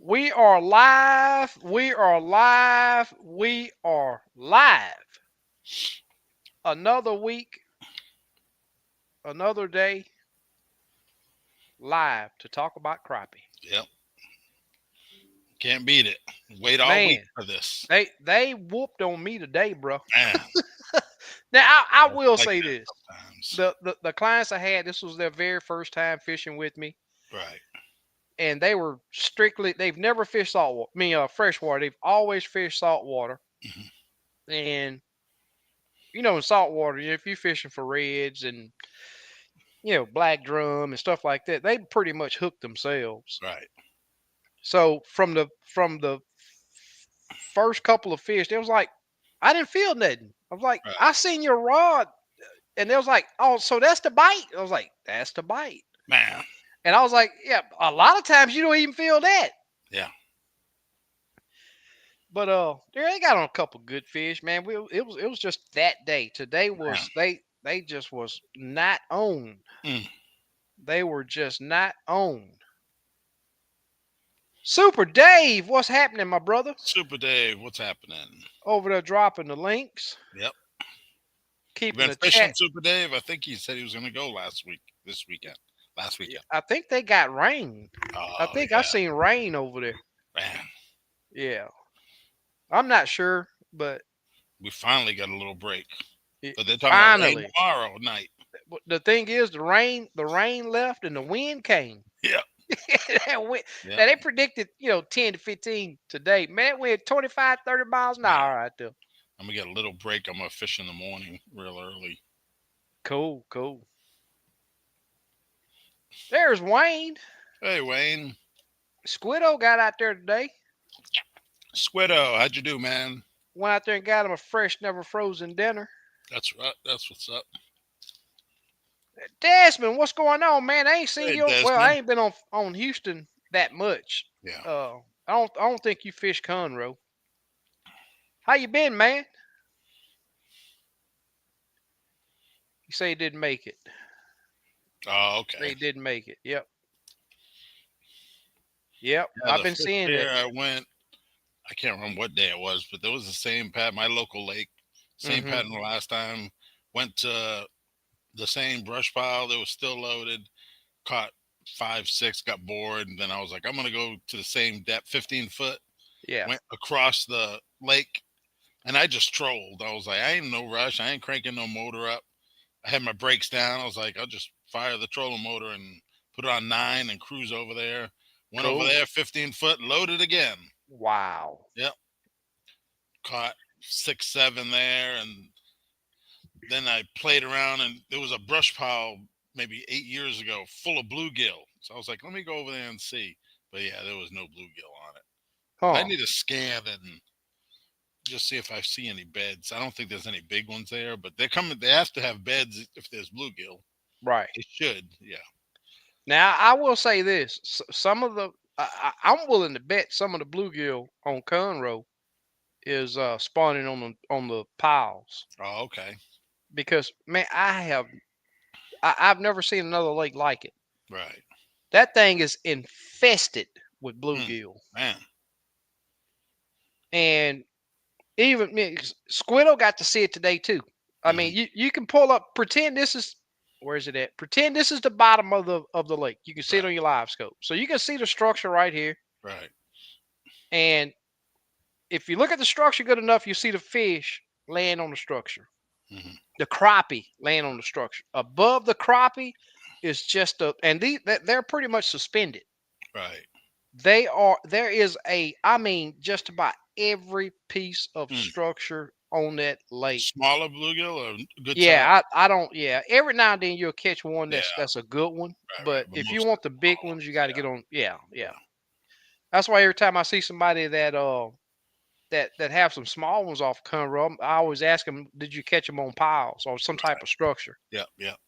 We are live. We are live. We are live. Another week, another day, live to talk about crappie. Yep. Can't beat it. Wait all week Man, for this. they whooped on me today, bro. Man, Now I it's will like say that this: sometimes. the clients I had, this was their very first time fishing with me, Right. and they were they've never fished saltwater. Freshwater. They've always fished saltwater, Mhm. and in saltwater, if you're fishing for reds and black drum and stuff like that, they pretty much hook themselves. Right. So from the first couple of fish, they was like, I didn't feel nothing. I was like, I Right. seen your rod, and they was like, oh, so that's the bite. I was like, that's the bite. Man. And I was like, yeah, a lot of times you don't even feel that. Yeah. But they got on a couple good fish, man. It was just that day. Today Man. was they just was not on. Mm. They were just not on. Super Dave, what's happening, my brother? Super Dave, what's happening? Over there dropping the links, Yep. You keeping been the fishing, chat. Super Dave? I think he said he was going to go last week. This weekend. Last Yeah, weekend. I think they got rain. I Oh think I yeah. seen rain over there. Man. Yeah, I'm not sure, but We finally got a little break. But they're talking about rain finally. tomorrow night. But the thing is, the rain left and the wind came. Yep. That wind- Yep. now they predicted, 10 to 15 today. Man, we had 25, 30 miles an Man. hour right there. I'm gonna get a little break. I'm gonna fish in the morning real early. Cool, cool. There's Wayne. Hey Wayne. Squiddo got out there today. Squiddo, how'd you do, man? Went out there and got him a fresh, never frozen dinner. That's right. That's what's up. Desmond, what's going on, man? I ain't seen Hey you. Well, I Desmond. ain't been on Houston that much. Yeah. I don't think you fish Conroe. How you been, man? You say you didn't make it. Oh, Say okay. you didn't make it. Yep. Yep. Yeah, I've the been first seeing that. year I went, I can't remember what day it was, but there was the same pattern, my local lake, same Mm-hmm. pattern the last time. Went to the same brush pile that was still loaded, caught five, six, got bored, and then I was like, I'm gonna go to the same depth, 15 foot. Yeah. Went across the lake, and I just trolled. I was like, I ain't in no rush. I ain't cranking no motor up. I had my brakes down. I was like, I'll just fire the trolling motor and put it on 9 and cruise over there. Went over Cool. there, 15 foot, loaded again. Wow. Yep, caught 6, 7 there, and then I played around, and there was a brush pile maybe 8 years ago full of bluegill. So I was like, let me go over there and see. But yeah, there was no bluegill on it. But I Huh. need to scan and just see if I see any beds. I don't think there's any big ones there, but they're coming. They have to have beds if there's bluegill. Right. They should, yeah. Now I will say this: some of the I'm willing to bet some of the bluegill on Conroe is spawning on the piles Oh, okay, because man, I've never seen another lake like it. right. That thing is infested with Hmm. bluegill, Man, and even me, Squiddo got to see it today too. I hmm, mean, you can pull up, pretend this is where is it at? Pretend this is the bottom of the lake. You can see it right, on your live scope, so you can see the structure right here. right. And if you look at the structure good enough, you see the fish laying on the structure. Hmm. The crappie laying on the structure. Above the crappie is just and they're pretty much suspended. Right. There is I mean, just about every piece of Hmm. structure on that lake. Smaller bluegill or good size? Yeah, I don't. Yeah, every now and then you'll catch one Yeah, that's a good one, right, right. but But if you most of want the the big small ones, you ones, got to get yeah, on. Yeah, yeah. yeah. That's why every time I see somebody that have some small ones off Conroe, I always ask them, "Did you catch them on piles or some type Right. of structure?" Yep, yep.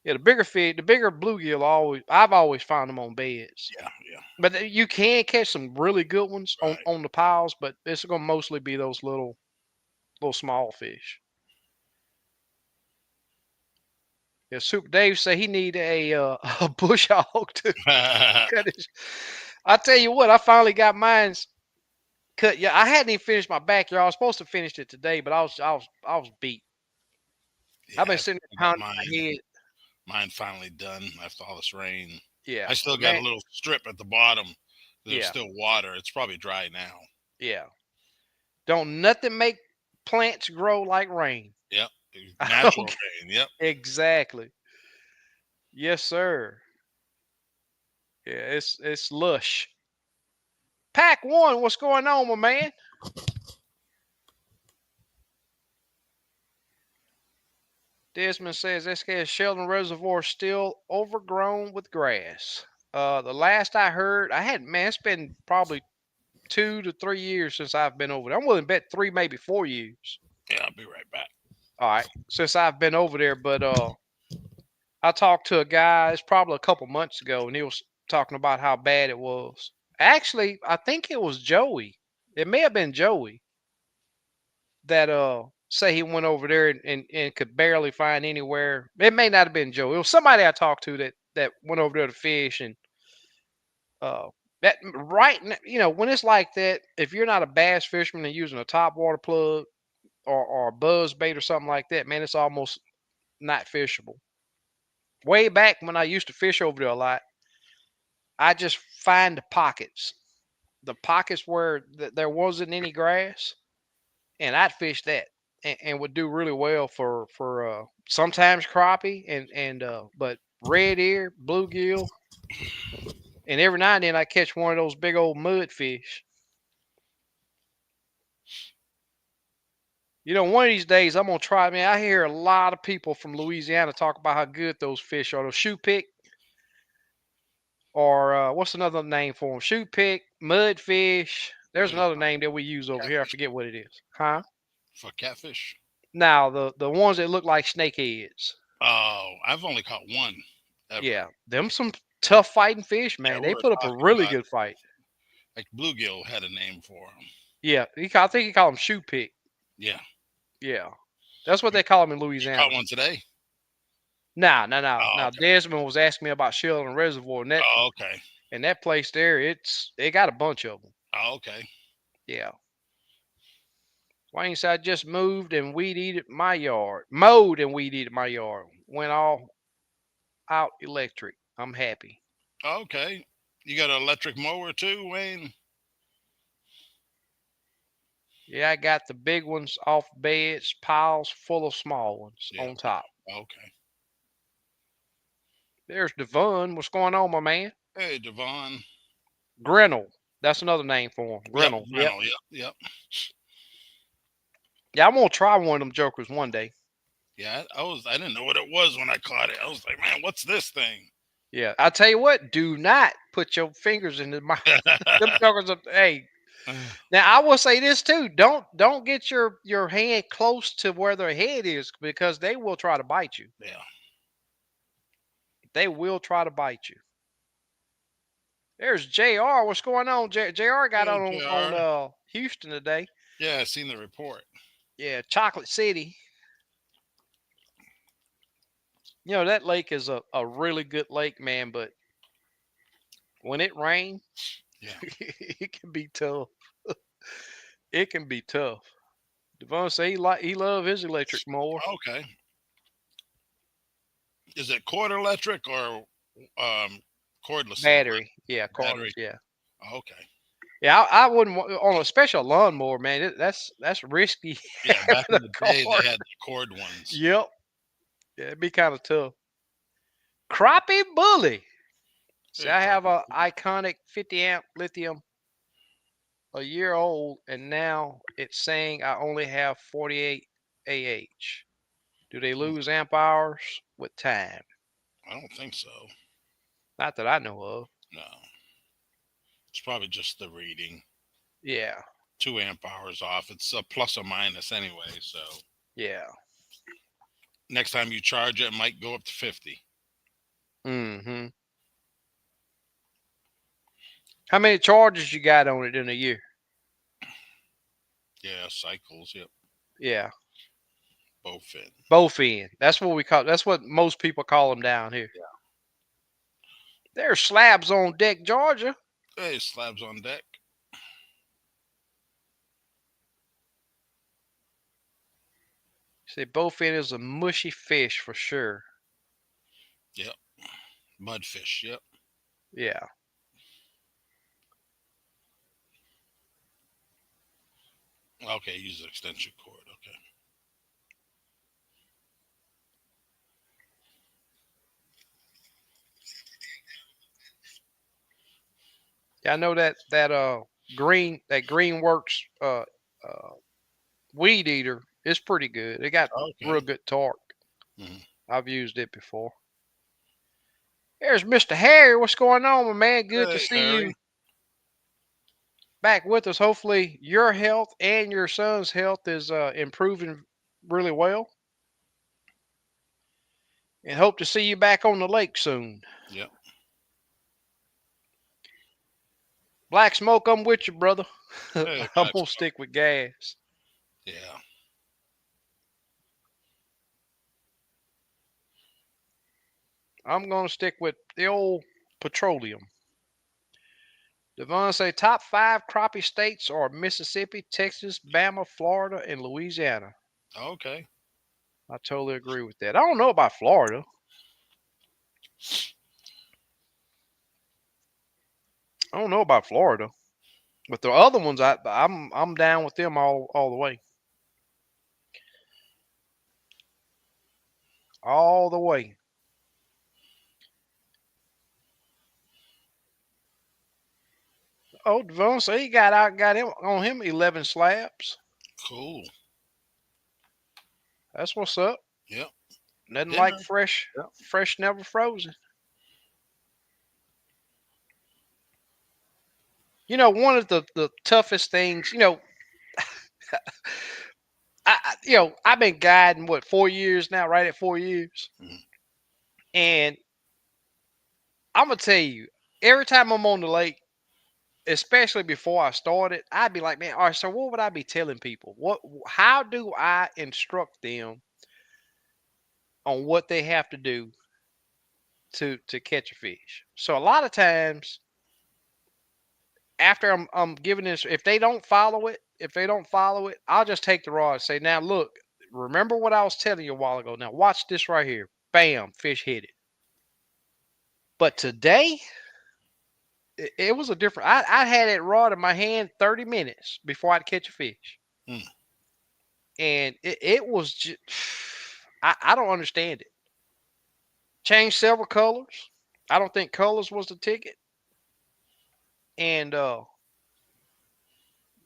Yeah, the bigger bluegill, I've always found them on beds. Yeah, yeah. But you can catch some really good ones on Right. on the piles, but it's gonna mostly be those little small fish. Yeah, Super Dave say he need a a bush hog to cut his. I tell you what, I finally got mine's cut. Yeah, I hadn't even finished my backyard. I was supposed to finish it today, but I was beat. I've been Yeah, sitting I there got pounding my head. mine finally done after all this rain. Yeah, I still got a man. little strip at the bottom. There's Yeah, still water. It's probably dry now. yeah. Don't nothing make plants grow like rain. Yep. Natural Okay, rain. Yep. exactly. Yes, sir. Yeah, it's lush. Pack one, what's going on, my man? Desmond says SKS Sheldon Reservoir still overgrown with grass. The last I heard, I had man, it's been probably 2 to 3 years since I've been over there. I'm willing to bet 3, maybe 4 years. Yeah, I'll be right back. All right, since I've been over there, but I talked to a guy. It's probably a couple months ago, and he was talking about how bad it was. Actually, I think it was Joey. It may have been Joey that say he went over there and could barely find anywhere. It may not have been Joey. It was somebody I talked to that went over there to fish and uh that right when it's like that, if you're not a bass fisherman and using a top water plug or a buzz bait or something like that, man, it's almost not fishable. Way back when I used to fish over there a lot, I just find the pockets where there wasn't any grass, and I'd fish that and would do really well for sometimes crappie and but red ear, bluegill, and every now and then I catch one of those big old mud fish. One of these days I'm gonna try. Man, I hear a lot of people from Louisiana talk about how good those fish are. Those shoe pick, or what's another name for them? Shoe pick, mudfish. There's What is another name that we use over here. I catfish? forget what it is. Huh? For catfish? Now the ones that look like snake heads. Oh, I've only caught one ever. Yeah, them some tough fighting fish, Yeah, man. we They were put up a talking really about good fight. like bluegill had a name for them. Yeah, I think he called them shoe pick. Yeah. Yeah, that's what they call them in You caught Louisiana. one today? Nah, no, no. Oh, Now okay. Desmond was asking me about Sheldon Reservoir, and that Oh, okay. and that place there, they got a bunch of them. Oh, okay. Yeah. Wayne said I just moved and weed eated my yard, mowed and weed eated my yard. Went all out electric. I'm happy. Okay. You got an electric mower too, Wayne? Yeah, I got the big ones off beds, piles full of small ones Yeah. on top. Okay. There's Devon. What's going on, my man? Hey, Devon. Grinnell. That's another name for him. Yep. Grinnell. Yep. Rental. Yep. Yep. Yeah, I'm gonna try one of them jokers one day. Yeah. I didn't know what it was when I caught it. I was like, man, what's this thing? Yeah, I tell you what. Do not put your fingers in the mouth. Them jokers. Hey, now I will say this too. Don't get your hand close to where their head is because they will try to bite you. Yeah. They will try to bite you. There's Jr. What's going on? Jr. got Hey, on JR. Houston today. Yeah, I seen the report. Yeah, Chocolate City. That lake is a really good lake, man. But when it rains, Yeah. it can be tough. It can be tough. Devon say he love his electric more. Okay. Is it cord electric or um cordless Battery, yeah, battery? cordless, yeah, Okay. yeah. I wouldn't on a special lawnmower, man. That's risky Yeah, back having in a the day they cord. had the cord ones. Yep, yeah, it'd be kind of tough. Crappie bully. See, Hey, I have Crappie. a iconic 50 amp lithium, a year old, and now it's saying I only have 48 AH. Do they Hmm, lose amp hours with time? I don't think so. Not that I know of. No. It's probably just the reading. Yeah, 2 amp hours off. It's a plus or minus anyway. So yeah. next time you charge it, it might go up to 50. Mm-hmm. How many charges you got on it in a year? Yeah, cycles. Yep. Yeah, Both in. both in. That's what we call. That's what most people call them down here. Yeah. There's slabs on deck, Georgia. Hey, slabs on deck. See, bowfin is a mushy fish for sure. Yep. Mudfish. Yep. Yeah. Okay, use the extension cord. Okay. Yeah, I know that green works uh weed eater is pretty good. It got real Okay. good torque. Mhm. I've used it before. There's Mr. Harry. What's going on, my man? Good to Hey, see you Harry. back with us. Hopefully your health and your son's health is improving really well. And hope to see you back on the lake soon. Yep. Black Smoke, I'm with you, brother. Hey, I'm Black gonna Smoke. stick with gas. Yeah. I'm gonna stick with the old petroleum. Devon say top five crappie states are Mississippi, Texas, Bama, Florida, and Louisiana. Okay. I totally agree with that. I don't know about Florida. I don't know about Florida, but the other ones, I'm down with them all the way, all the way. Oh, Devon say he got him on him 11 slabs. Cool. That's what's up. Yep. Nothing like Dinner. fresh, Yep. fresh, never frozen. One of the toughest things, I've been guiding what 4 years now, right at 4 years, Mhm. and I'm gonna tell you, every time I'm on the lake, especially before I started, I'd be like, man, all right, so what would I be telling people? How do I instruct them on what they have to do to catch a fish? So a lot of times, after I'm giving this, if they don't follow it, I'll just take the rod and say, now look, remember what I was telling you a while ago. Now watch this right here. Bam, fish hit it. But today, it was a different. I had that rod in my hand 30 minutes before I'd catch a fish, Mm. and it was just. I don't understand it. Changed several colors. I don't think colors was the ticket, and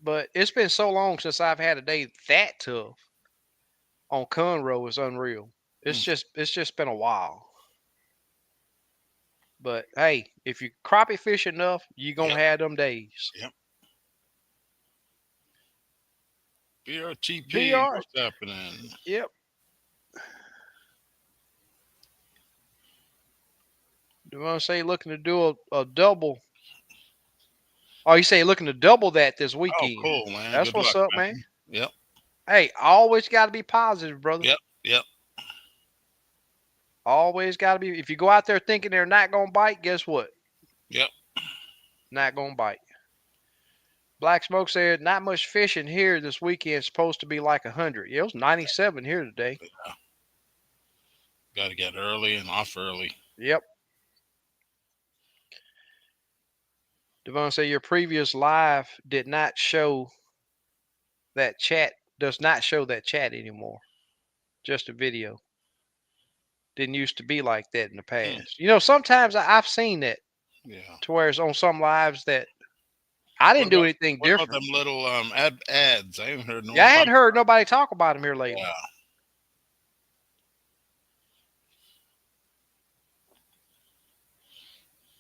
but it's been so long since I've had a day that tough on Conroe. Is unreal. Mm. It's just been a while. But hey, if you crappie fish enough, you gonna Yep. have them days. Yep. BRTP. BR. What's happening? Yep. You want to say looking to do a double. Oh, you say looking to double that this Oh, weekend. cool, man. That's Good what's luck, up, man. man. Yep. Hey, always got to be positive, brother. Yep. Yep. Always got to be. If you go out there thinking they're not gonna bite, guess what? Yep. Not gonna bite. Black Smoke said not much fishing here this weekend. Supposed to be like 100. Yeah, it was 97 here today. Yeah. Got to get early and off early. Yep. Devon said your previous live did not show that chat. Does not show that chat anymore. Just a video. Didn't used to be like that in the Mm. past. Sometimes I've seen that Yeah. to where it's on some lives that I What didn't do about anything what about different. them little ads? I haven't heard no Yeah, one I talk. hadn't heard nobody talk about him here lately. Yeah.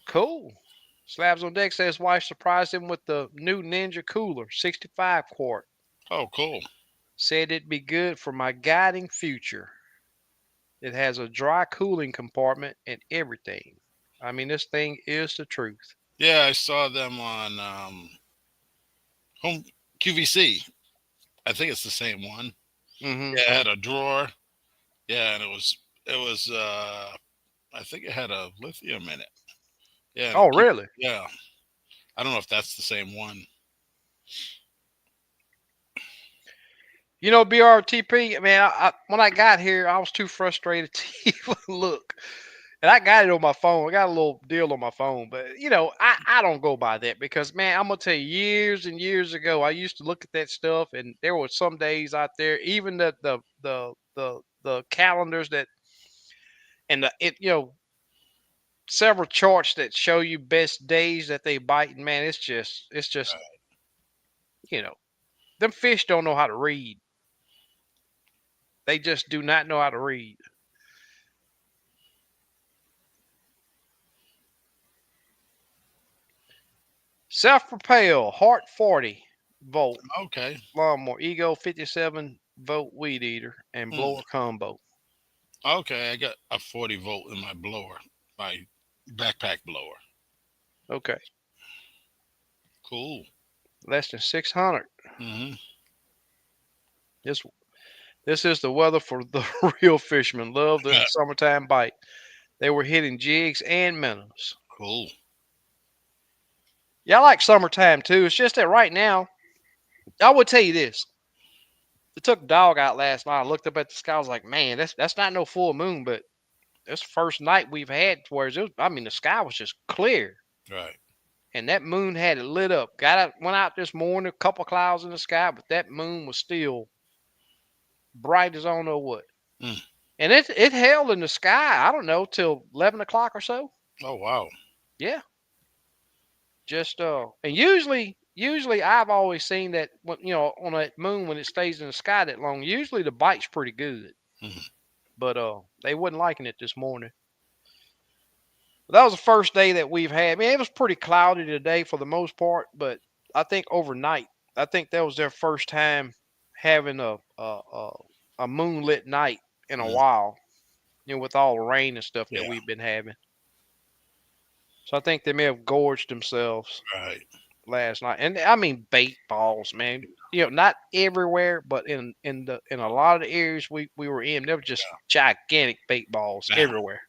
Cool. Slabs on Deck says wife surprised him with the new Ninja cooler, 65 quart. Oh, cool. Said it'd be good for my guiding future. It has a dry cooling compartment and everything. I mean, this thing is the truth. Yeah, I saw them on home QVC. I think it's the same one. Mm-hmm. Yeah, it had a drawer. Yeah, and it was I think it had a lithium in it. Yeah, and Oh, it keep really? yeah. I don't know if that's the same one. BRTP, man, when I got here, I was too frustrated to even look. And I got it on my phone. I got a little deal on my phone. But, I don't go by that because, man, I'm going to tell you, years and years ago, I used to look at that stuff. And there were some days out there, even the calendars that, and several charts that show you best days that they bite. And, man, it's just, you know, them fish don't know how to read. They just do not know how to read. Self-propelled Hart 40-volt Okay. lawnmower, Ego 57-volt weed eater, and Hmm. blower combo. Okay, I got a 40-volt in my blower, my backpack blower. Okay, Cool. less than 600. Hmm. This this is the weather for the real fishermen. Love the summertime bite. They were hitting jigs and minnows. Cool. Yeah, I like summertime too. It's just that right now, I would tell you this. I took dog out last night. I looked up at the sky. I was like, man, that's not no full moon, but this first night we've had where the sky was just clear. Right. And that moon had it lit up. Went out this morning, a couple clouds in the sky, but that moon was still bright as I don't know what. Mm. And it held in the sky. I don't know till 11 o'clock or so. Oh wow. Yeah, just and usually I've always seen that when on that moon when it stays in the sky that long. Usually the bite's pretty good, Hmm. but they wasn't liking it this morning. That was the first day that we've had. I mean, it was pretty cloudy today for the most part, but I think overnight, I think that was their first time having a moonlit night in a Mm. while. With all the rain and stuff that Yeah. we've been having. So I think they may have gorged themselves Right. last night. And I mean bait balls, man. Not everywhere, but in a lot of the areas we were in, there were just gigantic bait balls Yeah. everywhere.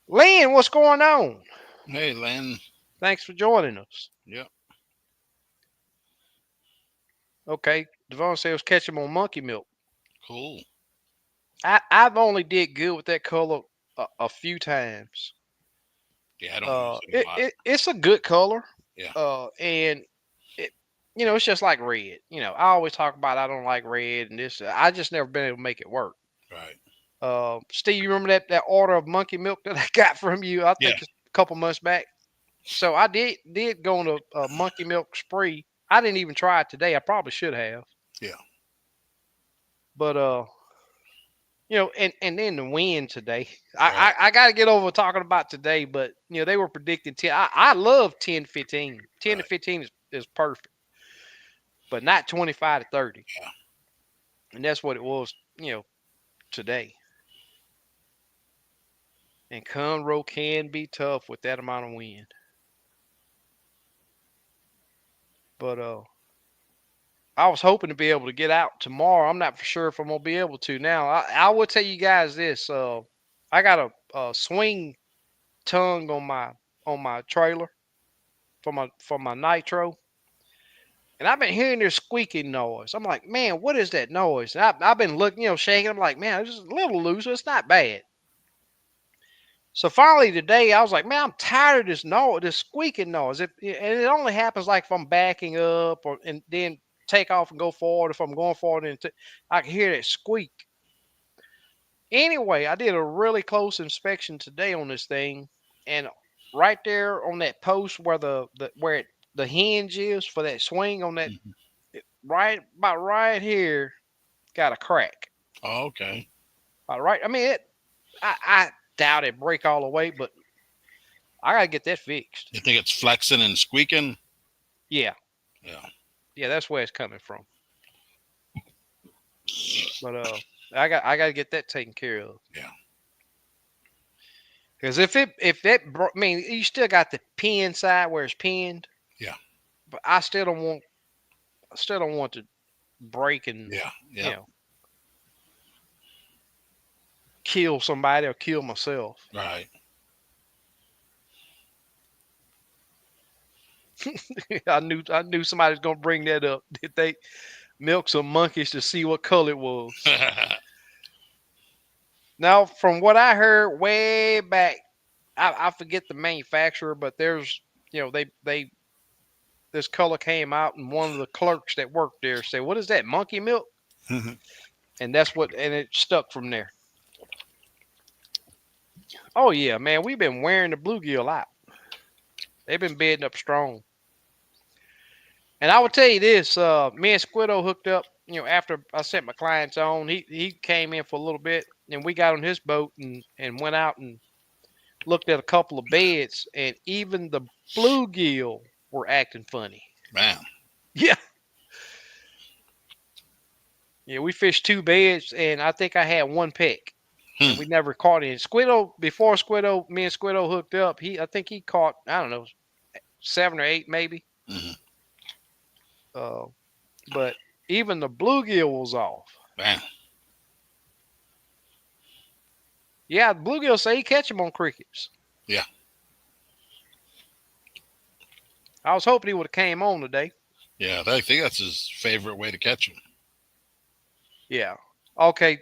Lynn, what's going on? Hey, Len. Thanks for joining us. Yep. Okay, Devon said was catch him on monkey milk. Cool. I've only did good with that color a few times. Yeah, I don't use it a lot. It's a good color. Yeah. And it, it's just like red. I always talk about I don't like red and this. I just never been able to make it work. Right. Steve, you remember that order of monkey milk that I got from you? I Yeah. think it's a couple months back. So I did go on a monkey milk spree. I didn't even try it today. I probably should have. Yeah. But and then the wind today. Right. I got to get over talking about today, but they were predicting 10. I love 10, 15. 10 to Right. 15 is perfect, but not 25 to 30. Yeah. And that's what it was, today. And Conroe can be tough with that amount of wind. But I was hoping to be able to get out tomorrow. I'm not for sure if I'm gonna be able to now. I will tell you guys this. I got a swing tongue on my trailer for my nitro, and I've been hearing this squeaking noise. I'm like, man, what is that noise? And I've been looking, shaking. I'm like, man, it's just a little loose. It's not bad. So finally today, I was like, man, I'm tired of this noise, this squeaking noise. And it only happens like if I'm backing up and then take off and go forward. If I'm going forward, I can hear that squeak. Anyway, I did a really close inspection today on this thing, and right there on that post where the hinge is for that swing on that, Mhm. right about right here, got a crack. Oh, okay. All right, I mean I doubt it break all the way, but I gotta get that fixed. You think it's flexing and squeaking? Yeah, Yeah. yeah, that's where it's coming from. But I gotta get that taken care of. Yeah. Because I mean, you still got the pin side where it's pinned, Yeah. but I still don't want to break and Yeah. you Yeah. know kill somebody or kill myself. Right. I knew somebody was gonna bring that up. Did they milk some monkeys to see what color it was? Now, from what I heard way back, I forget the manufacturer, but there's they this color came out, and one of the clerks that worked there said, "What is that? Monkey milk?" And that's what, and it stuck from there. Oh yeah, man, we've been wearing the bluegill out. They've been bedding up strong. And I will tell you this: me and Squiddo hooked up. After I sent my clients on, he came in for a little bit, and we got on his boat and went out and looked at a couple of beds, and even the bluegill were acting funny. Man. Yeah, yeah. We fished two beds, and I think I had one peck, and Hmm. we never caught any. Squiddo before Squiddo, me and Squiddo hooked up. I think he caught, I don't know, 7 or 8 maybe. Hmm. Uh, but even the bluegill was off. Man. Yeah, the bluegill say he catch them on crickets. Yeah. I was hoping he would have came on today. Yeah. I think that's his favorite way to catch them. Yeah. Okay.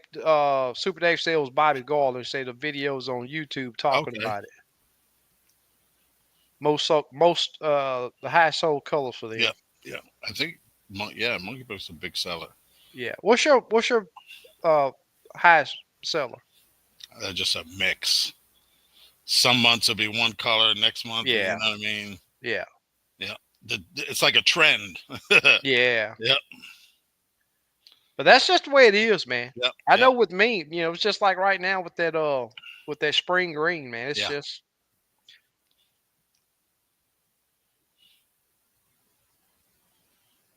Super Dave said it was Bobby Garland. Say the videos on YouTube talking Okay. about it. Most the high sold colors for them. Yeah. Yeah. I think. Yeah. Monkey Brook's a big seller. Yeah. What's your uh highest seller? They're just a mix. Some months it'll be one color. Next month, you know Yeah. what I mean. Yeah. Yeah. It's like a trend. Yeah. Yep. But that's just the way it is, man. Yep. I Yep. know with me, it's just like right now with that spring green, man. It's Yeah. just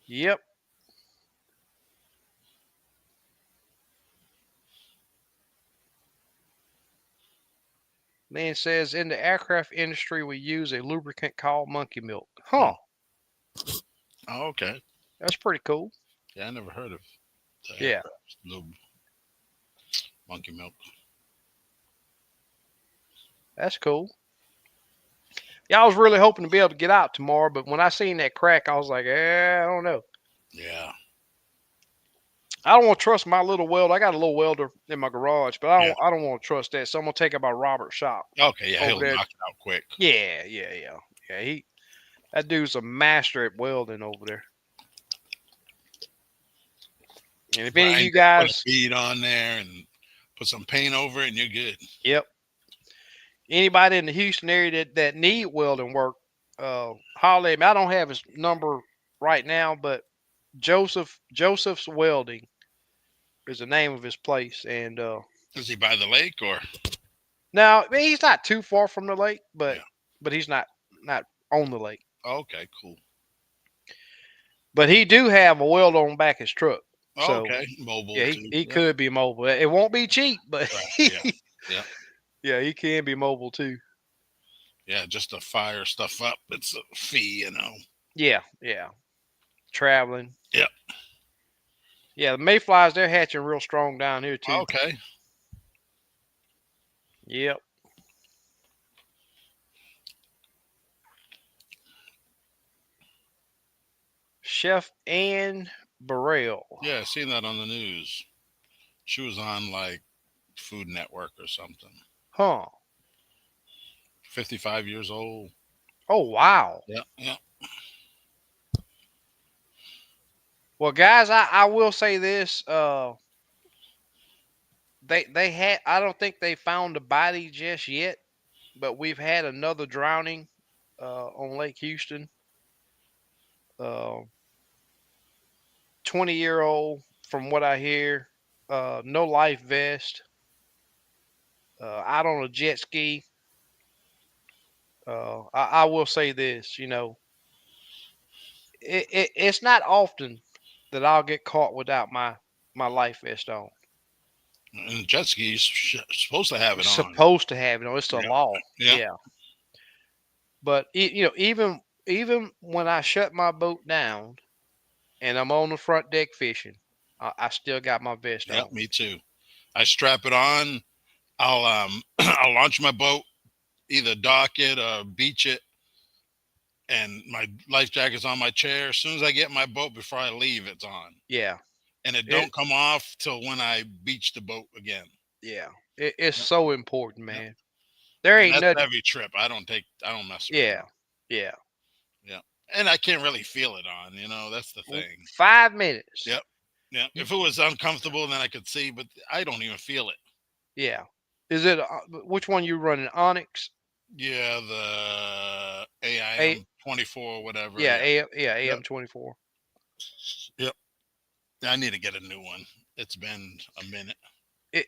yep. Man says in the aircraft industry we use a lubricant called monkey milk. Huh. Oh, okay. That's pretty cool. Yeah, I never heard of the Yeah. aircraft lube monkey milk. That's cool. Yeah, I was really hoping to be able to get out tomorrow, but when I seen that crack, I was like, I don't know. Yeah. I don't want to trust my little welder. I got a little welder in my garage, but Yeah. I don't want to trust that. So I'm gonna take it by Robert's shop Okay. Yeah, over he'll there. knock it out quick. Yeah, yeah, yeah. Yeah, that dude's a master at welding over there. And if any of Grind you it, put a guys, bead on there, and put some paint over it, and you're good. yep, anybody in the Houston area that need welding work, holler at me. I don't have his number right now, but Joseph's Welding is the name of his place. And Is he by the lake or? now, I mean, he's not too far from the lake, but Yeah. he's not on the lake. Okay. Cool. But he do have a weld on back his truck. So Okay. Mobile yeah, too. he Yep. could be mobile. It won't be cheap, but Right. Yeah. Yeah. yeah, he can be mobile too. Yeah. Just to fire stuff up, it's a fee. Yeah, yeah. Traveling. Yep. Yeah, the mayflies they're hatching real strong down here too. Okay. Yep. Chef Ann Burrell. Yeah, I seen that on the news. She was on like Food Network or something. Huh. 55 years old. Oh wow. Yeah. Yeah. Well, guys, I will say this. They had. I don't think they found the body just yet, but we've had another drowning on Lake Houston. 20-year-old, from what I hear, no life vest, out on a jet ski. I will say this, it's not often that I'll get caught without my life vest on. And jet skis supposed to have it It's on. supposed to have, it's the Yeah. law. Yeah. Yeah. But even when I shut my boat down and I'm on the front deck fishing, I still got my vest Yep. on. Me too. I strap it on. I'll I'll launch my boat, either dock it or beach it, and my life jacket's on my chair. As soon as I get in my boat, before I leave, it's on, Yeah. and it It don't come off till when I beach the boat again. yeah. It's Yep, so important, yep. man. There And ain't that's nothing. every trip. I don't mess Yeah. around. Yeah. Yeah, and I can't really feel it on. That's the thing. 5 minutes. Yep, yeah. You, If it was uncomfortable, then I could see, but I don't even feel it. yeah. Is it which one you running? Onyx? Yeah, the A AIM 24, whatever. yeah, Yeah, yeah, yep, AM 24. yep. I need to get a new one. It's been a minute.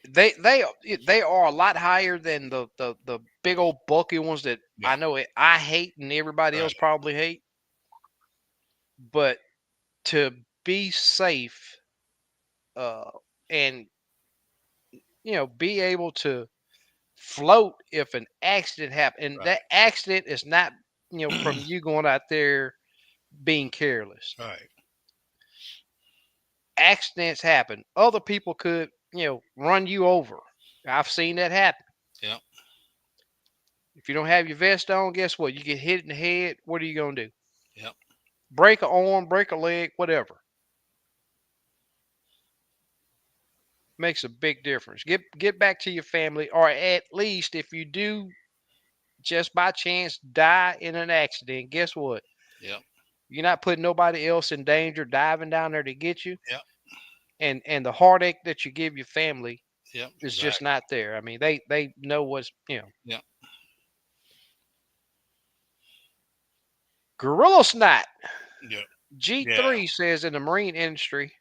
They are a lot higher than the big old bulky ones that Yeah, I know I hate and everybody right. else probably hate. But to be safe, uh, and be able to float if an accident happens, and that Right, accident is not from you going out there being careless. right. Accidents happen. Other people could run you over. I've seen that happen. Yep, If you don't have your vest on, guess what? You get hit in the head. What are you gonna do? yep, Break a arm, break a leg, whatever. Makes a big difference. Get back to your family, or at least if you do just by chance die in an accident, guess what? yep, You're not putting nobody else in danger diving down there to get you. yep, And the heartache that you give your family yep. is just Exactly. not there. I mean, they know what's. Yep. Gorilla Snot. Yep. Yeah. G3 says in the marine industry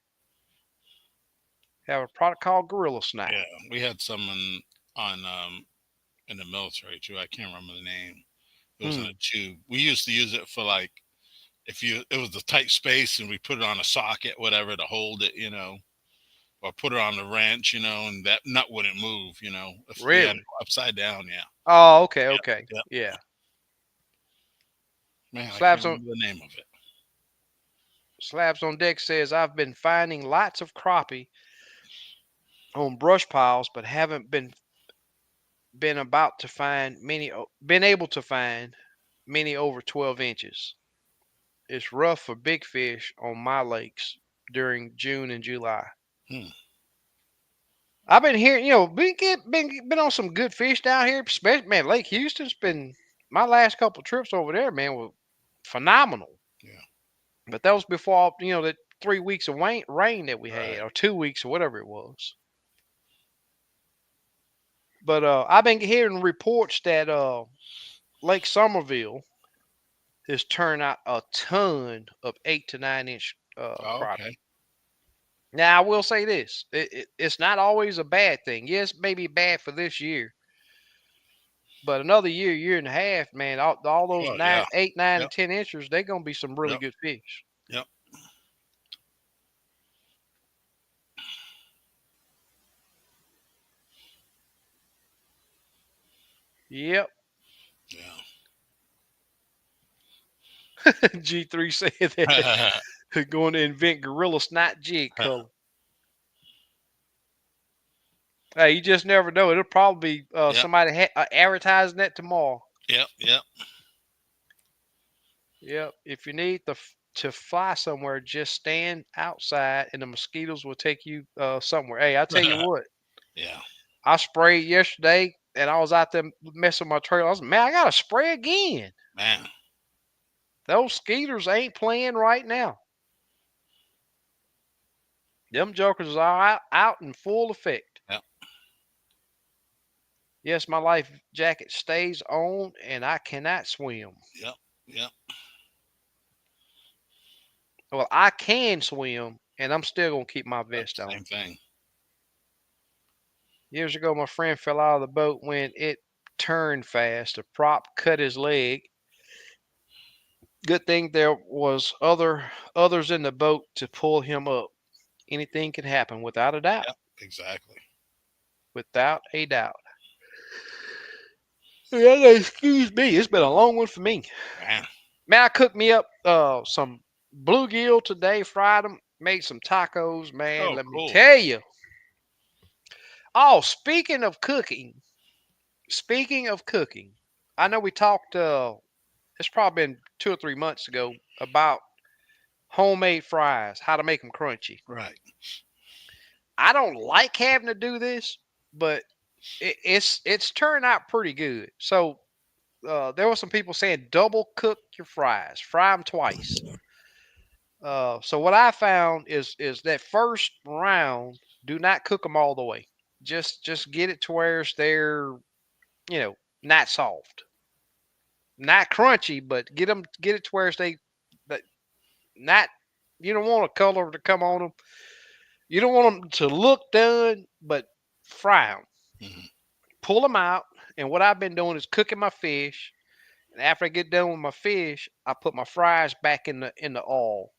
have a product called Gorilla Snot. Yeah. We had someone on in the military too. I can't remember the name. It was in a Hmm. tube. We used to use it for like if you it was a tight space and we put it on a socket, whatever, to hold it, or put it on the wrench, and that nut wouldn't move, if we had it Really? upside down. Yeah. Oh, okay, Yep. okay. Yep. Yeah. Man, I can't Slabs on remember the name of it. Slabs on Deck says I've been finding lots of crappie on brush piles, but haven't been able to find many over 12 inches. It's rough for big fish on my lakes during June and July. Hmm. I've been hearing, been on some good fish down here. Especially, man, Lake Houston's been my last couple trips over there, man, were phenomenal. Yeah. But that was before the 3 weeks of rain that we had, Right. or 2 weeks or whatever it was. But I've been hearing reports that Lake Somerville has turned out a ton of 8 to 9 inch Oh, crappie. okay. Now I will say this: it's not always a bad thing. Yes, maybe bad for this year, but another year, year and a half, man, all those Oh yeah. 8, 9, Yep. and 10 inchers, they're gonna be some really Yep. good fish. Yep. Yep. Yeah. G3 said that they're going to invent gorilla snot jig color. Hey, you just never know. It'll probably be Yep. somebody advertising that tomorrow. Yep. Yep. Yep. If you need to fly somewhere, just stand outside, and the mosquitoes will take you somewhere. Hey, I tell you what, Yeah. I sprayed yesterday, and I was out there messing with my trailer. I was, man, I got to spray again. Man. Those skeeters ain't playing right now. Them jokers are out in full effect. Yep. Yes, my life jacket stays on, and I cannot swim. Yep. Yep. Well, I can swim, and I'm still gonna keep my Yep. vest Same on. thing. Years ago, my friend fell out of the boat when it turned fast. A prop cut his leg. Good thing there was others in the boat to pull him up. Anything can happen, without a doubt. Yep. Exactly. Without a doubt. Yeah, excuse me. It's been a long one for me. Man. Man, I cooked me up some bluegill today, fried them, made some tacos. Man, Oh, let me cool. tell you. Oh, speaking of cooking, I know we talked it's probably been 2 or 3 months ago, about homemade fries, how to make them crunchy. Right. I don't like having to do this, but it's turned out pretty good. So there were some people saying double cook your fries, fry them twice. So what I found is that first round, do not cook them all the way. Just get it to where they're not soft, not crunchy, but get it to where that not. You don't want a color to come on them. You don't want them to look done, but fry them. Hmm. Pull them out, and what I've been doing is cooking my fish. And after I get done with my fish, I put my fries back in the oil,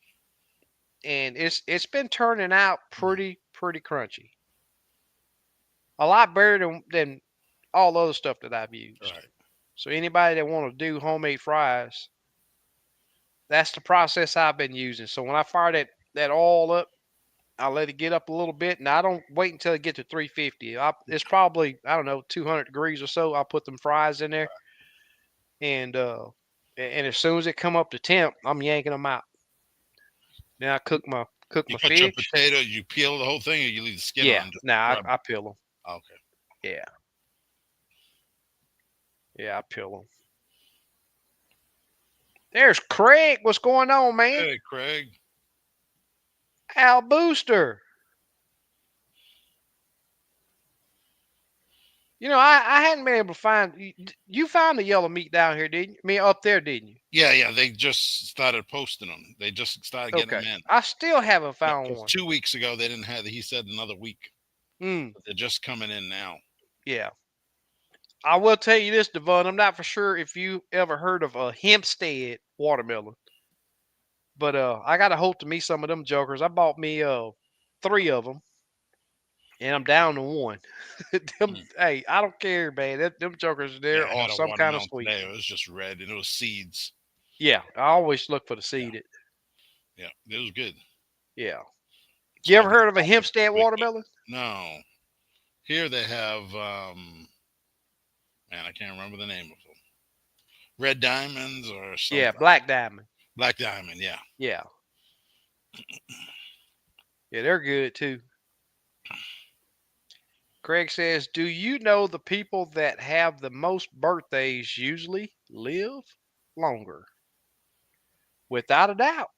and it's been turning out Hmm. pretty crunchy. A lot better than all other stuff that I've used. Right. So anybody that want to do homemade fries, that's the process I've been using. So when I fire that oil up, I let it get up a little bit, and I don't wait until it gets to 350. It's probably, I don't know, 200 degrees or so. I'll put them fries in there, and as soon as it come up to temp, I'm yanking them out. Then I cook You my cut your fish. potato, you peel the whole thing, or you leave the skin Yeah, on, just nah, rub. I peel them. Okay. Yeah, yeah, I peel them. There's Craig. What's going on, man? Hey, Craig. Al Booster. I hadn't been able to find you found the yellow meat down here, didn't you? I mean, up there, didn't you? Yeah. They just started posting them. They just started getting Okay. them in. I still haven't Yeah, found because one. 2 weeks ago they didn't have. He said another week, Mm, but they're just coming in now. yeah. I will tell you this, Devon. I'm not for sure if you ever heard of a Hempstead watermelon, but I got to hope to meet some of them jokers. I bought me 3 of them, and I'm down to one. Mm. Hey, I don't care, man. Them jokers Yeah, there I are had a some kind of watermelon sweet. today. It was just red, and it was seeds. Yeah, I always look for the Yeah, seeded. yeah, it was good. Yeah. So You I ever got heard of a that this Hempstead week. watermelon? No, here they have. Man, I can't remember the name of them. Red diamonds or Yeah, something. Black Diamond. Black diamond. Yeah. Yeah. Yeah, they're good too. Craig says, "Do you know the people that have the most birthdays usually live longer?" Without a doubt.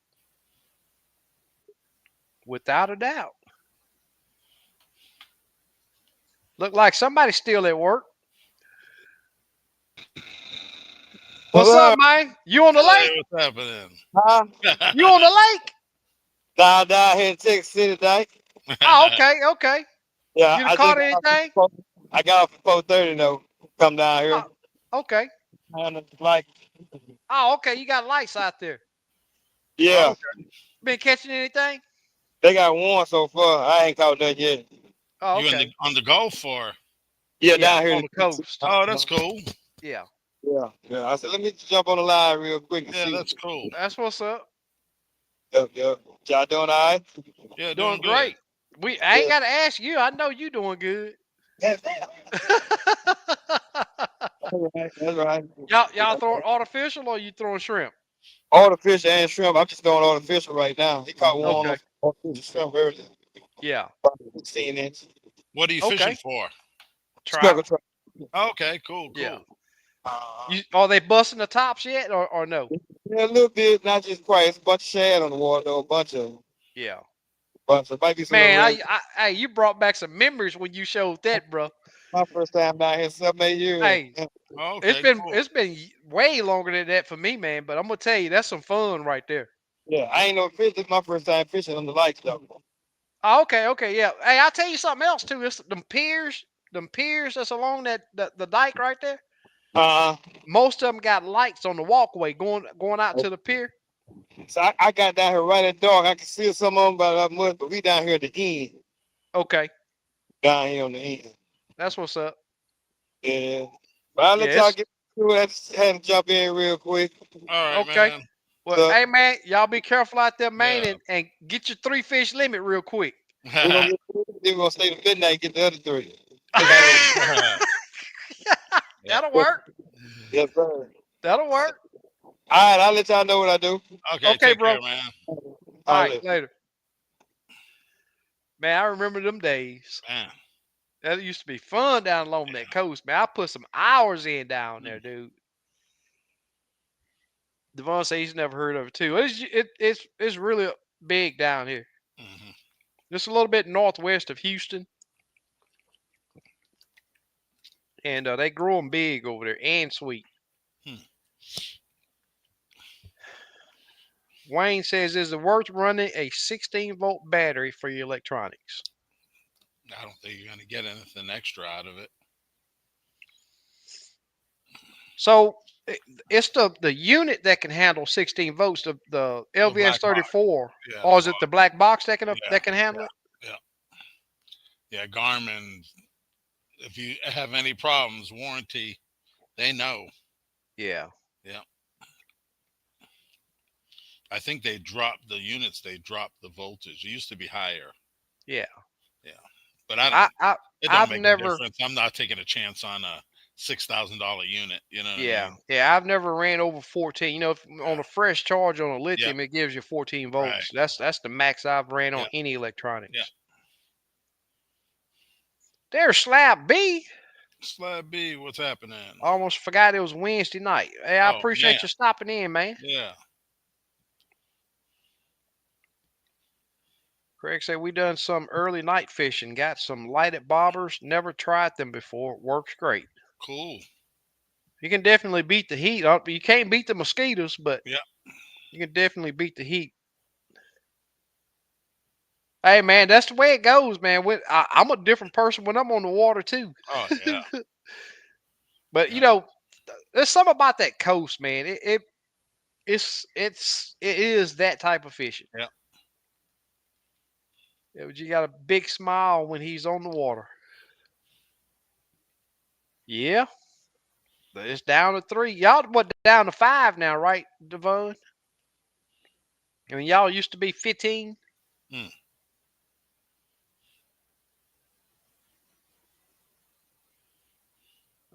Without a doubt. Look like somebody's still at work. What's What's up, up? man? You on the Hey, lake? what's happening? Huh? You on the lake? Down here in Texas City today. Oh, okay, okay. Yeah, You done I just caught got off anything? I got off at 4:30 though. Come down Oh, here. okay. And it's like, Oh, okay. You got lights out there. yeah, Oh, been catching anything? they got one so far. I ain't caught that yet. Oh, You in the okay. on the Gulf or? Yeah, Yeah, down here on in the Texas. coast. Oh, that's cool. Yeah, Yeah. I said, let me jump on the line real quick and Yeah, see. that's cool. that's what's up. Yep. Y'all doing all right? Yeah, doing Doing good. great. I ain't Yeah. got to ask you. I know you doing good. That's right. That's right. Y'all throwing artificial or you throwing shrimp? Artificial and shrimp. I'm just throwing artificial right now. He caught one on Okay. artificial shrimp earlier. Yeah. About 16 inch. What are you fishing Okay. for? Trout. Snuggle truck. Okay, cool, Yeah. cool. Uh, You are they busting the tops yet or no? yeah, a little bit, not just quite. It's a bunch of shad on the water, though. Yeah. Bunch of might be some little Man, red. hey, you brought back some memories when you showed that, bro. My first time down here, 7, 8 years. Hey, it's Okay, been cool. it's been way longer than that for me, man. But I'm gonna tell you, that's some fun right there. Yeah, I ain't no fish. This is my first time fishing on the lights, though. Oh, okay, okay, yeah. Hey, I'll tell you something else too. It's them piers that's along the dike right there. Uh, Most of them got lights on the walkway going out to the pier. so I got down here right at dark. I can see some of them by that much, but we down here at the end. Okay, Down here on the end. that's what's up. Yeah. But I'll let Yeah, y'all it's get through it. I just had to jump in real quick. All right, okay. man. Well, So hey man, y'all be careful out there, man, Yeah. and get your 3 fish limit real quick. we're gonna get through it. Then we're gonna stay to midnight and get the other three. I got Yeah. That'll work. yes, sir. That'll work. All right, I'll let y'all know what I do. Okay, Okay, take bro. care, man. All All right, right. later. Man, I remember them days. Man. That used to be fun down along that coast, man. I put some hours in down there, dude. Devon says he's never heard of it too. It's really big down here. Mm-hmm. Just a little bit northwest of Houston, and they grow them big over there and sweet. Hmm. Wayne says, "Is it worth running a 16-volt battery for your electronics?" I don't think you're going to get anything extra out of it. So it's the unit that can handle 16 volts, the The LVS black box. 34, Yeah, or the is it box. the black box that Yeah, can handle it? yeah, yeah. Yeah, Garmin, if you have any problems, warranty, they know. Yeah, Yeah. I think they dropped the units, they dropped the voltage. It used to be higher. yeah. Yeah. But I I, don't, I it don't I've make a never, difference. I'm not taking a chance on a $6,000 unit. You know what I yeah, mean? yeah. I've never ran over 14. You know, if, on Yeah. a fresh charge on a Yeah. lithium, it gives you 14 Right. volts. That's the max I've ran on Yeah. any Yeah. electronics. There's Slab B. Slab B, what's happening? Almost forgot it was Wednesday night. Hey, I Oh, man. appreciate you stopping in, man. Yeah. Craig said we done some early night fishing. Got some lighted bobbers. Never tried them before. Works great. Cool. You can definitely beat the heat. You can't beat the mosquitoes, but Yeah. you can definitely beat the heat. Hey man, that's the way it goes, man. I'm a different person when I'm on the water too. Oh, yeah. But Yeah. you know, there's something about that coast, man. It is that type of fishing. Yeah. Yeah, but you got a big smile when he's on the water. Yeah, but it's down to 3. Y'all what down to 5 now, right, Devon? I mean, y'all used to be 15. Mm.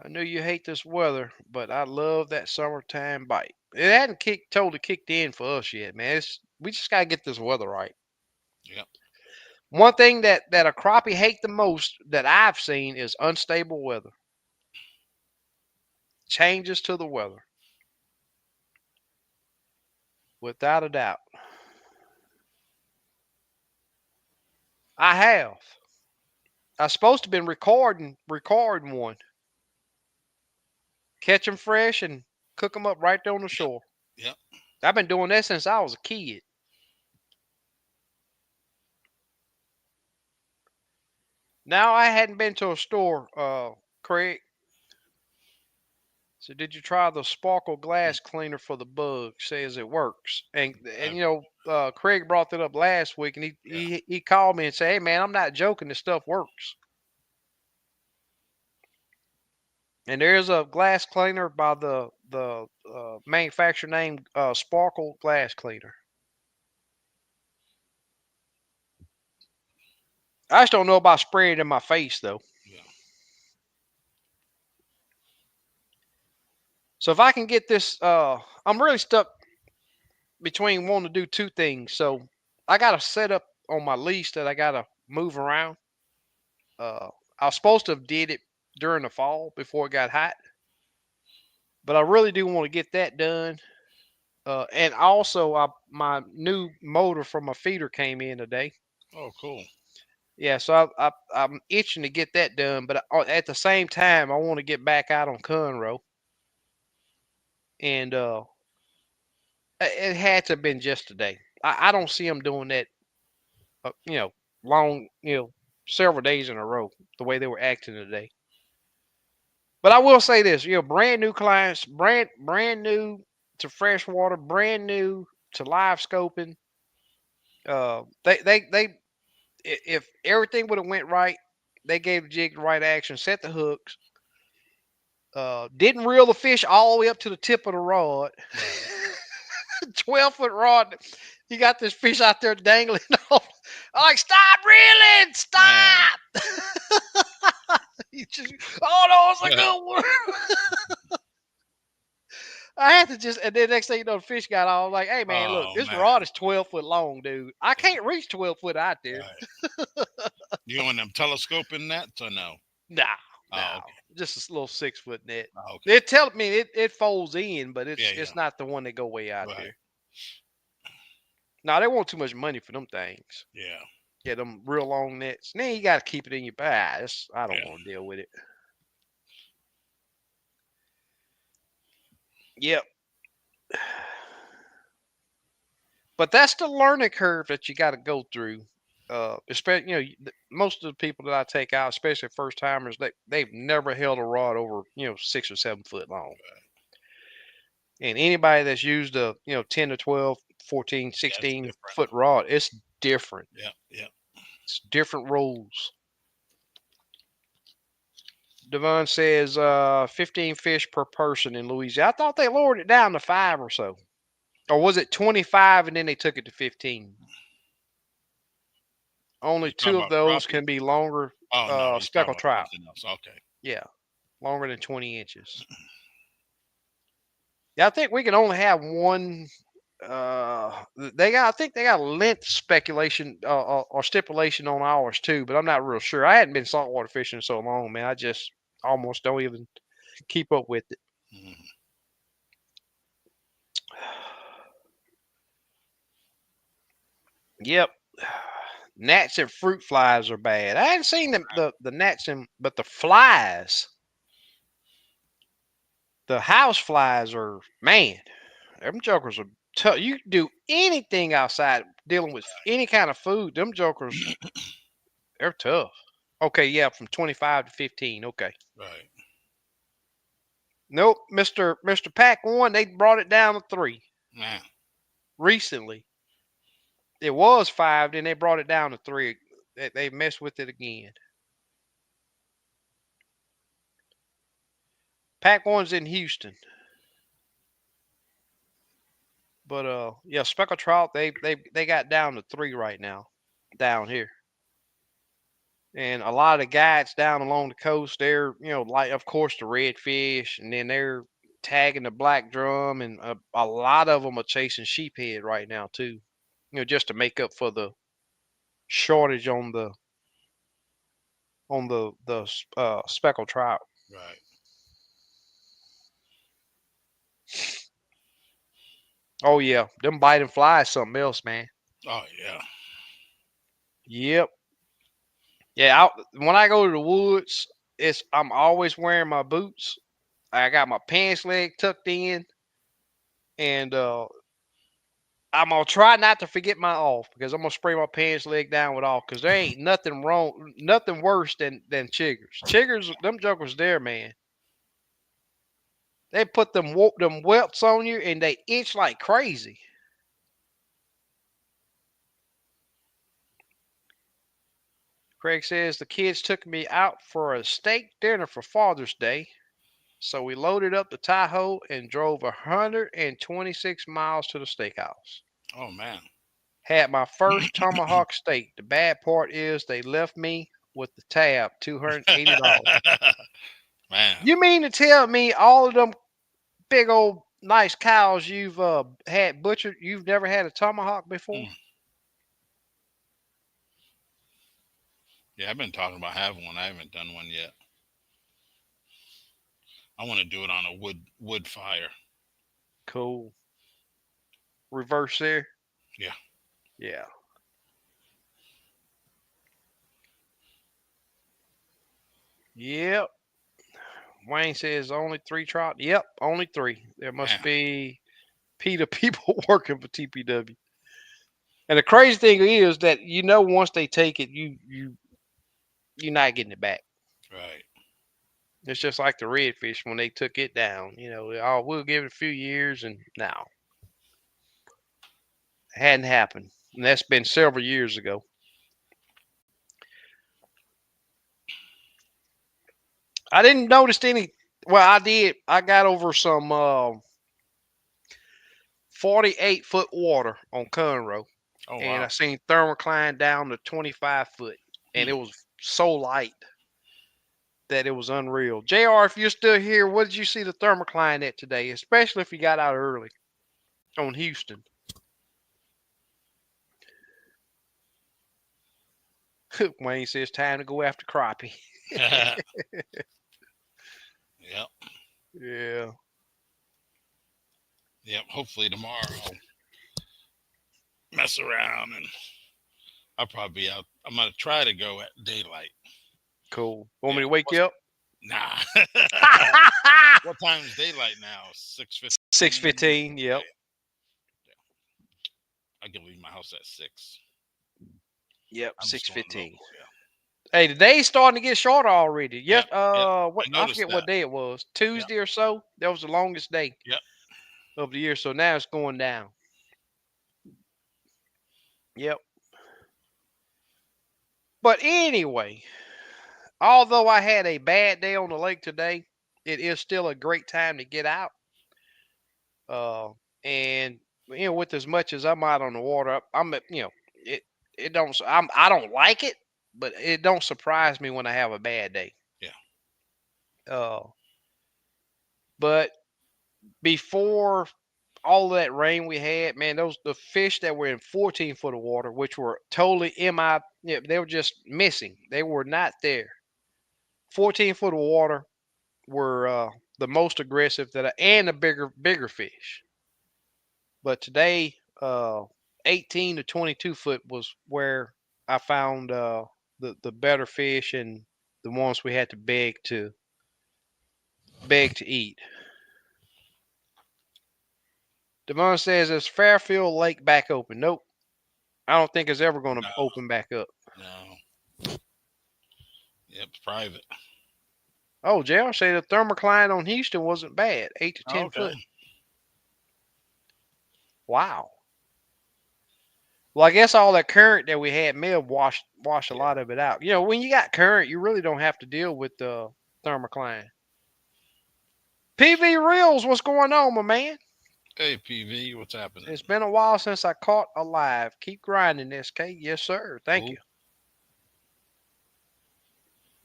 I know you hate this weather, but I love that summertime bite. It hadn't totally kicked in for us yet, man. We just gotta get this weather right. Yeah. One thing that a crappie hate the most that I've seen is unstable weather. Changes to the weather, without a doubt. I have. I was supposed to been recording one, catch them fresh and cook them up right there on the Yeah. shore. Yeah. I've been doing that since I was a kid. Now I hadn't been to a store, Craig. So did you try the sparkle Mm. glass cleaner for the bug? Says it works. And I've, you know, Craig brought that up last week, and yeah. he called me and said, "Hey man, I'm not joking. This stuff works." And there's a glass cleaner by the manufacturer name Sparkle Glass Cleaner. I just don't know about spraying it in my face though. Yeah. So if I can get this, I'm really stuck between wanting to do 2 things. So I got a setup on my lease that I got to move around. Uh, I was supposed to have did it during the fall before it got hot, but I really do want to get that done. And also, my new motor from my feeder came in today. Oh, cool. Yeah, so I'm itching to get that done, but at the same time, I want to get back out on Conroe, and it had to have been just today. I don't see them doing that, you know, long, several days in a row the way they were acting today. But I will say this, brand new clients, brand new to freshwater, brand new to live scoping. They if everything would have went right, they gave the jig the right action, set the hooks, didn't reel the fish all the way up to the tip of the rod. Right. 12-foot rod. You got this fish out there dangling off. I'm like, stop reeling! Man. Stop! You just, oh no, it's a good one. I had to just, and then next thing you know, the fish got all like, "Hey man, look, Oh this man. rod is 12 foot long, dude. I Yeah, can't reach 12 foot out there." right. You on them telescoping nets or no? Nah, Oh, nah, okay. just a little 6 foot net. Oh, okay. It tell me it folds in, but Yeah, it's yeah. not the one that go way out Right. there. Now they want too much money for them things. Yeah. Yeah, them real long nets. Then you got to keep it in your bag. I don't Yeah. want to deal with it. Yep. But that's the learning curve that you got to go through. Especially, most of the people that I take out, especially first timers, they've never held a rod over 6 or 7 foot long. And anybody that's used a 10 to 12, 14, Yeah, it's 16 different. foot rod, it's different. Yeah, yeah. It's different rules. Devon says 15 fish per person in Louisiana. I thought they lowered it down to 5 or so. Or was it 25 and then they took it to 15? Only You two talking of about those crappie? can be longer Oh no, he's talking speckled about trout. something else. Okay. Yeah, longer than 20 inches. Yeah, I think we can only have one. I think they got length speculation or stipulation on ours too, but I'm not real sure. I hadn't been saltwater fishing so long, man. I just almost don't even keep up with it. Mhm. Yep. Gnats and fruit flies are bad. I hadn't seen the gnats but the flies, the house flies are, man, them jokers are tough. You can do anything outside dealing with any kind of food. Them jokers, they're tough. Okay, yeah, from 25 to 15. Okay. Right. Nope, Mr. Pack One, they brought it down to 3 Man. recently. It was 5, then they brought it down to 3. They messed with it again. Pack One's in Houston. But yeah, speckled trout they got down to 3 right now down here. And a lot of the guides down along the coast, they're like of course the redfish, and then they're tagging the black drum, and a lot of them are chasing sheephead right now too. Just to make up for the shortage on the speckled trout. Right. Oh yeah, them biting flies something else, man. Oh yeah. Yep. Yeah, when I go to the woods, I'm always wearing my boots. I got my pants leg tucked in, and I'm gonna try not to forget my off because I'm gonna spray my pants leg down with off because there ain't nothing wrong, nothing worse than chiggers. Chiggers, them jokers there, man. They put them welts on you and they itch like crazy. Craig says the kids took me out for a steak dinner for Father's Day. So we loaded up the Tahoe and drove 126 miles to the steakhouse. Oh man. Had my first tomahawk steak. The bad part is they left me with the tab, $280. Man. You mean to tell me all of them big old nice cows you've had butchered, you've never had a tomahawk before? Mm. Yeah, I've been talking about having one. I haven't done one yet. I want to do it on a wood fire. Cool. Reverse there. Yeah. Yeah. Yep. Wayne says only 3 trout. Yep, only 3. There must Man. be PETA people working for TPW. And the crazy thing is that once they take it, you're not getting it back. Right. It's just like the redfish when they took it down. Oh, we'll give it a few years, and now it hadn't happened. And that's been several years ago. I didn't notice any. Well, I did. I got over some 48-foot water on Conroe, Oh and wow. I seen thermocline down to 25 foot, and Hmm. it was so light that it was unreal. JR, if you're still here, what did you see the thermocline at today? Especially if you got out early on Houston. Wayne says time to go after crappie. Yep. Yeah. Yep. Hopefully tomorrow I'll mess around and I'll probably be out. I'm gonna try to go at daylight. Cool. Want me Yeah. to wake you up? Nah. What time is daylight now? 6:15. 6:15. Yep. I can leave my house at 6. Yep. I'm just going 6:15. local. Yeah. Hey, the day's starting to get shorter already. Yes. Yep. What I I noticed forget what that. day it was. Tuesday or so. That was the longest day. Yep. Of the year. So now it's going down. Yep. But anyway, although I had a bad day on the lake today, it is still a great time to get out. And with as much as I'm out on the water, it don't. I don't like it, but it don't surprise me when I have a bad day. Yeah. But before all that rain we had, man, the fish that were in 14 foot of water, which were totally they were just missing. They were not there. 14 foot of water were the most aggressive and the bigger fish. But today, 18 to 22 foot was where I found the better fish and the ones we had to beg to eat. Devon says, "Is Fairfield Lake back open?" Nope. I don't think it's ever going to open back up. No. Yep, it's private. Oh, JR said the thermocline on Houston wasn't bad. 8 to 10 Okay. foot. Wow. Well, I guess all that current that we had may have washed a lot of it out. When you got current, you really don't have to deal with the thermocline. PV Reels, what's going on, my man? Hey, PV, what's happening? It's been a while since I caught a live. Keep grinding, SK. Yes, sir. Thank you.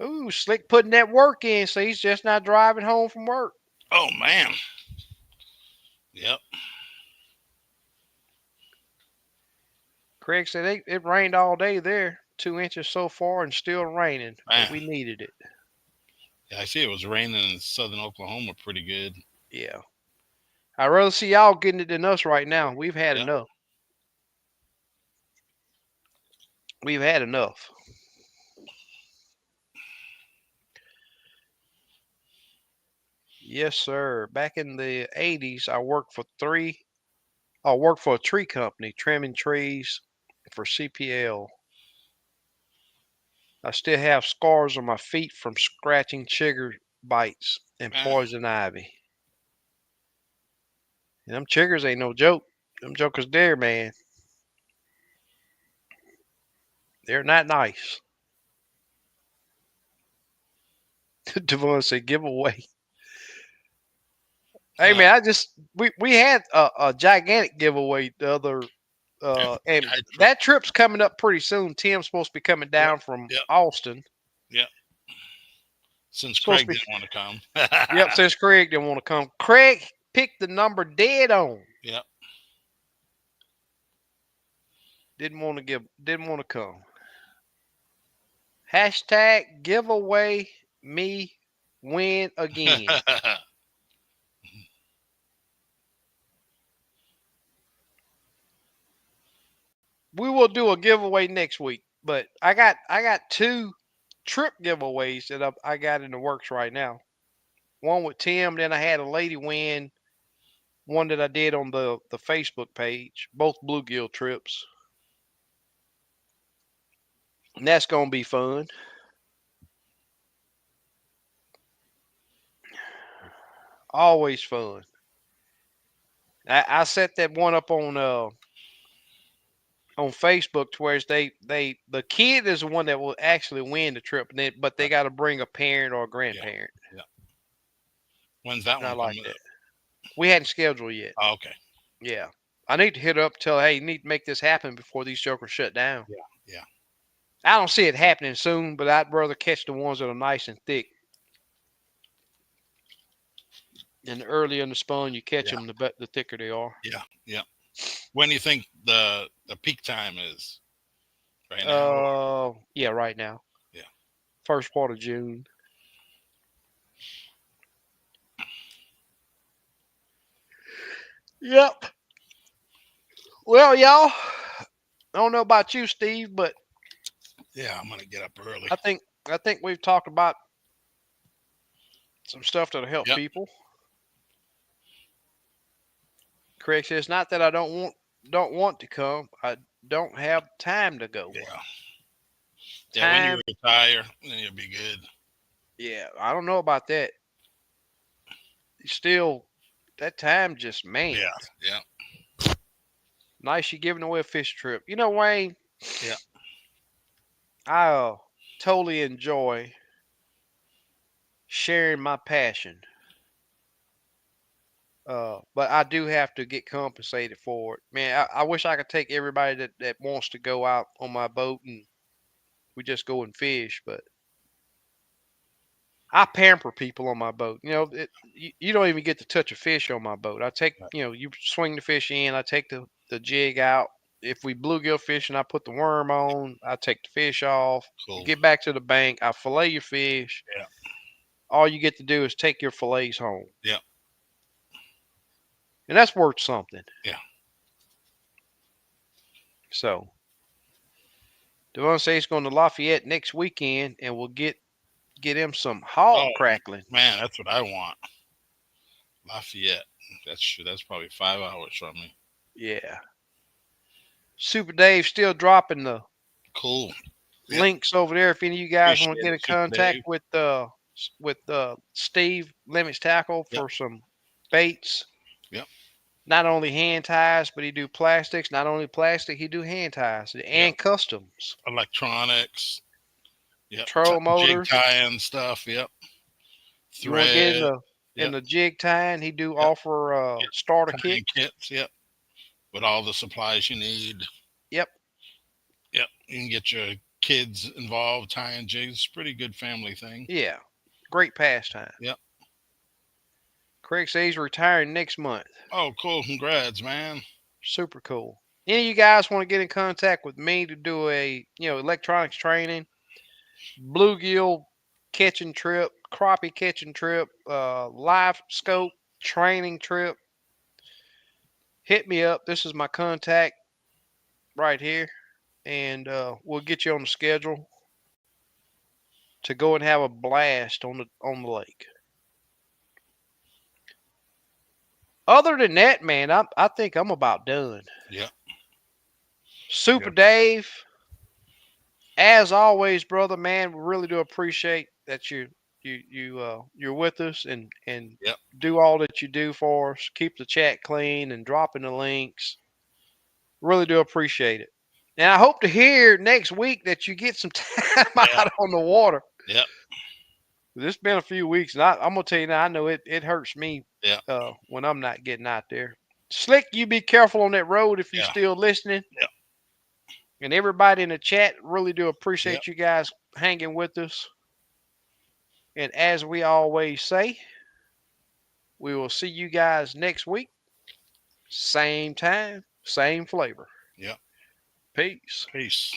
Ooh, Slick putting that work in, so he's just not driving home from work. Oh, man. Yep. Craig said it rained all day there. 2 inches so far and still raining. But we needed it. Yeah, I see it was raining in southern Oklahoma pretty good. Yeah. I'd rather see y'all getting it than us right now. We've had enough. We've had enough. Yes, sir. Back in the 80s, I worked for a tree company, trimming trees for CPL. I still have scars on my feet from scratching chigger bites and poison ivy. And them chiggers ain't no joke. Them jokers there, man. They're not nice. Devon said giveaway. Hey man, we had a gigantic giveaway the other and that trip's coming up pretty soon. Tim's supposed to be coming down from Austin. Yep. Since Craig didn't want to come. Yep, since Craig didn't want to come. Craig picked the number dead on. Yep. Didn't want to come. Hashtag giveaway me win again. We will do a giveaway next week, but I got 2 trip giveaways that I got in the works right now. One with Tim, then I had a lady win one that I did on the Facebook page, both bluegill trips. And that's going to be fun. Always fun. I set that one up on Facebook to where the kid is the one that will actually win the trip, but they got to bring a parent or a grandparent. Yeah. When's that one? I like that. We hadn't scheduled yet. Oh, okay. Yeah. I need to hit up, tell, hey, you need to make this happen before these jokers shut down. Yeah. I don't see it happening soon, but I'd rather catch the ones that are nice and thick. And the earlier in the spawn you catch Yeah. them, the thicker they are. Yeah. Yeah. When do you think the peak time is? Right now? Or, Yeah, right now. yeah. First part of June. Yep. Well, y'all, I don't know about you, Steve, but Yeah. I'm gonna get up early. I think I think we've talked about some stuff that'll help Yep. people. Craig says, not that I don't want to come. I don't have time to go. Yeah. Yeah. When you Time, retire, then you'll be good. yeah, I don't know about that. Still, that time just man. Yeah. Yeah. Nice you giving away a fish trip. You know, Wayne, Yeah. I totally enjoy sharing my passion. But I do have to get compensated for it. Man, I wish I could take everybody that wants to go out on my boat and we just go and fish, but I pamper people on my boat. You don't even get to touch a fish on my boat. I take, Right. you swing the fish in, I take the jig out. If we bluegill fishing, I put the worm on, I take the fish off. You Cool. get back to the bank, I fillet your fish. Yeah. All you get to do is take your fillets home. Yeah. And that's worth something. Yeah. So, Devon says he's going to Lafayette next weekend and we'll get him some hog Oh crackling. man, that's what I want. Lafayette. That's probably 5 hours from me. Yeah. Super Dave still dropping the Cool. Yep. links over there if any of you guys want to Appreciate get in it, Super contact Dave. with Steve Limits Tackle Yep. for some baits. Yep. Not only hand ties, but he do plastics. Not only plastic, he do hand ties and Yep. customs. Electronics. Yep. Troll Jig motors. tie-in stuff. Yep. You want to get Thread. in Yep. the jig tying, he do Yep. offer Yep. starter Tying kits. kits. Yep. With all the supplies you need. Yep. Yep. You can get your kids involved tying jigs. Pretty good family thing. Yeah. Great pastime. Yep. Craig says he's retiring next month. Oh, cool. Congrats, man. Super cool. Any of you guys want to get in contact with me to do a electronics training, bluegill catching trip, crappie catching trip, live scope training trip, hit me up. This is my contact right here, and we'll get you on the schedule to go and have a blast on the lake. Other than that, man, I think I'm about done. Yep. Super Yep. Dave, as always, brother, man, we really do appreciate that you're with us and Yep. do all that you do for us. Keep the chat clean and dropping the links. Really do appreciate it. And I hope to hear next week that you get some time Yeah. out on the water. Yep. It's been a few weeks, and I'm gonna tell you now. I know it hurts me Yeah. when I'm not getting out there. Slick, you be careful on that road if you're Yeah. still listening. Yep. And everybody in the chat, really do appreciate Yep. you guys hanging with us. And as we always say, we will see you guys next week. Same time, same flavor. Yep. Peace. Peace.